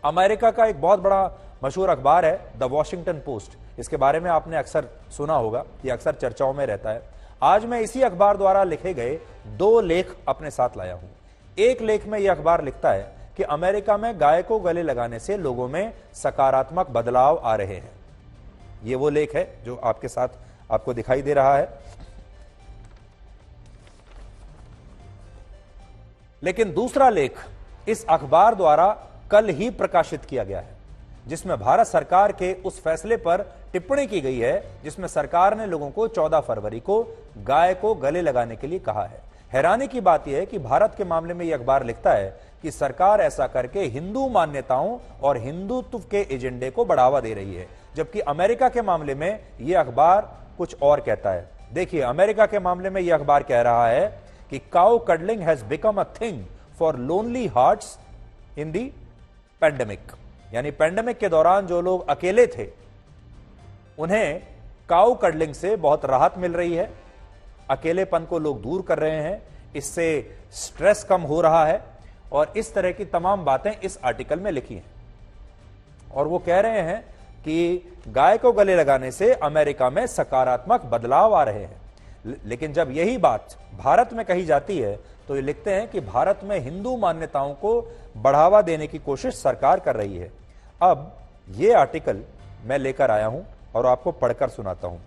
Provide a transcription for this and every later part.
America का एक बहुत बड़ा मशहूर अखबार है द वॉशिंगटन पोस्ट। इसके बारे में आपने अक्सर सुना होगा, यह अक्सर चर्चाओं में रहता है। आज मैं इसी अखबार द्वारा लिखे गए 2 लेख अपने साथ लाया हूं। एक लेख में यह अखबार लिखता है कि अमेरिका में गाय को गले लगाने से लोगों में सकारात्मक बदलाव आ रहे हैं। यह वो लेख है जो आपके साथ आपको दिखाई दे रहा है। लेकिन दूसरा लेख इस अखबार द्वारा कल ही प्रकाशित किया गया है, जिसमें भारत सरकार के उस फैसले पर टिप्पणी की गई है जिसमें सरकार ने लोगों को 14 फरवरी को गाय को गले लगाने के लिए कहा है। हैरानी की बात यह है कि भारत के मामले में यह अखबार लिखता है कि सरकार ऐसा करके हिंदू मान्यताओं और हिंदुत्व के एजेंडे को बढ़ावा दे रही है, जबकि अमेरिका के मामले में यह अखबार कुछ और कहता है। देखिए, अमेरिका के मामले में यह अखबार कह रहा है कि cow cuddling has become a thing for lonely hearts in the pandemic. यानी पैंडेमिक के दौरान जो लोग अकेले थे उन्हें काउ कडलिंग से बहुत राहत मिल रही है, अकेलेपन को लोग दूर कर रहे हैं, इससे स्ट्रेस कम हो रहा है, और इस तरह की तमाम बातें इस आर्टिकल में लिखी हैं। और वो कह रहे हैं कि गाय को गले लगाने से अमेरिका में सकारात्मक बदलाव आ रहे हैं। लेकिन जब यही बात भारत में कही जाती है तो ये लिखते हैं कि भारत में हिंदू मान्यताओं को बढ़ावा देने की कोशिश सरकार कर रही है। अब ये आर्टिकल मैं लेकर आया हूं और आपको पढ़कर सुनाता हूं।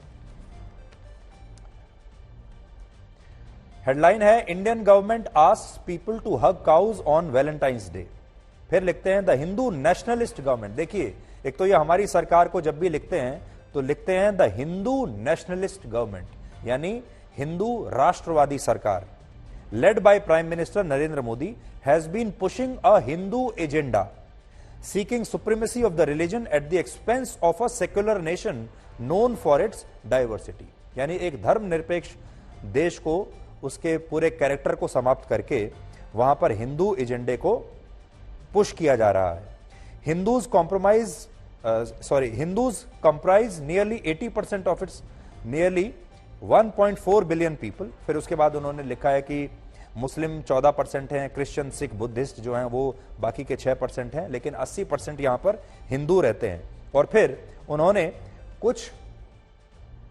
हेडलाइन है, Indian government asks people to hug cows on Valentine's day. फिर लिखते हैं द हिंदू नेशनलिस्ट गवर्नमेंट। देखिए, एक तो ये हमारी सरकार को जब भी लिखते हैं तो लिखते हैं द हिंदू नेशनलिस्ट गवर्नमेंट, यानी हिंदू राष्ट्रवादी सरकार, led by Prime Minister Narendra Modi, has been pushing a Hindu agenda, seeking supremacy of the religion at the expense of a secular nation known for its diversity। यानी एक धर्मनिरपेक्ष देश को उसके पूरे character को समाप्त करके वहां पर हिंदू एजेंडे को पुश किया जा रहा है। Hindus comprise nearly 80% of its nearly 1.4 billion people. फिर उसके बाद उन्होंने लिखा है कि मुस्लिम 14% हैं, क्रिश्चियन, सिख, बुद्धिस्ट जो हैं वो बाकी के 6% हैं, लेकिन 80% यहां पर हिंदू रहते हैं। और फिर उन्होंने कुछ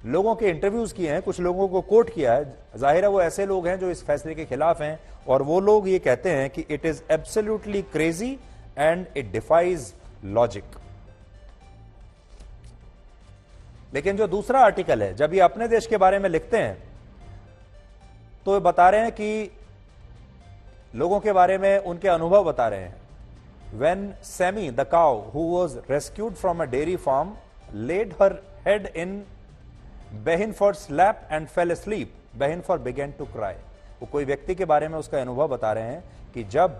लोगों के इंटरव्यूज किए हैं, कुछ लोगों को कोट किया है। जाहिर है वो ऐसे लोग हैं जो इस फैसले के खिलाफ हैं, और वो लोग ये कहते हैं कि it is absolutely crazy and it defies logic. लेकिन जो दूसरा आर्टिकल है, जब ये अपने देश के बारे में लिखते हैं तो ये बता रहे हैं कि लोगों के बारे में उनके अनुभव बता रहे हैं। When Sammy the cow who was rescued from a dairy farm laid her head in Behinford's lap and fell asleep, Behinford began to cry। वो कोई व्यक्ति के बारे में उसका अनुभव बता रहे हैं कि जब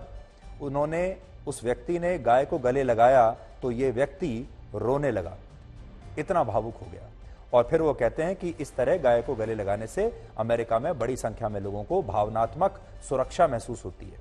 उस व्यक्ति ने गाय को गले लगाया तो ये व्यक्ति रोने लगा, इतना भावुक हो गया। और फिर वो कहते हैं कि इस तरह गाय को गले लगाने से अमेरिका में बड़ी संख्या में लोगों को भावनात्मक सुरक्षा महसूस होती है।